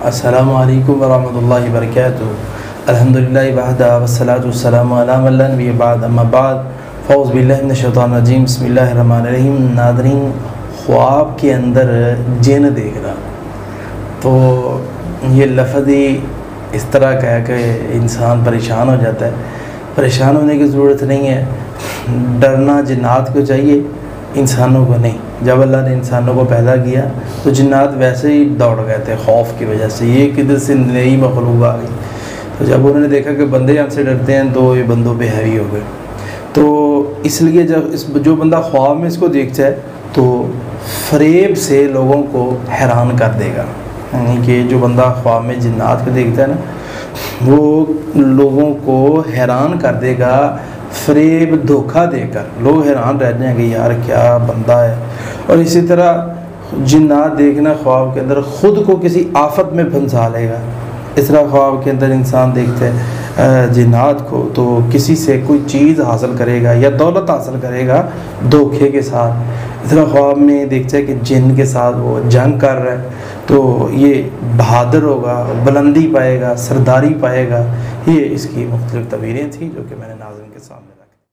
अस्सलामु अलैकुम वरहमतुल्लाहि वबरकातुहू। अल्हम्दुलिल्लाहि वहदा वस्सलातु वस्सलामु अला मन ला नबिय्य बाद अम्मा बाद फ़ौज़ु बिल्लाहि मिनश शैतानिर रजीम बिस्मिल्लाहिर रहमानिर रहीम। नाज़रीन, ख्वाब के अंदर जिन देखना, तो ये लफ्ज़ ही इस तरह का है कि इंसान परेशान हो जाता है। परेशान होने की ज़रूरत नहीं है, डरना जिन्नात को चाहिए, इंसानों को नहीं। जब अल्लाह ने इंसानों को पैदा किया तो जिन्नात वैसे ही दौड़ गए थे खौफ की वजह से, ये किधर से नई मखलूक आ गई। तो जब उन्होंने देखा कि बंदे हमसे डरते हैं तो ये बंदों पे हैवी हो गए। तो इसलिए जब जो बंदा ख्वाब में इसको देखता है तो फ़रेब से लोगों को हैरान कर देगा। यानी कि जो बंदा ख्वाब में जिन्नात को देखता है ना, वो लोगों को हैरान कर देगा, फ़रेब धोखा देकर लोग हैरान रह जाएंगे, यार क्या बंदा है। और इसी तरह जिन्नात देखना ख्वाब के अंदर ख़ुद को किसी आफत में फंसा लेगा। इस तरह ख्वाब के अंदर इंसान देखते हैं जिन्नात को तो किसी से कोई चीज़ हासिल करेगा या दौलत हासिल करेगा धोखे के साथ। इस तरह ख्वाब में देखते हैं कि जिन के साथ वो जंग कर रहा है तो ये बहादुर होगा, बुलंदी पाएगा, सरदारी पाएगा। ये इसकी मुख्तलिफ़ तबीरें थी जो कि मैंने नाज़रीन के सामने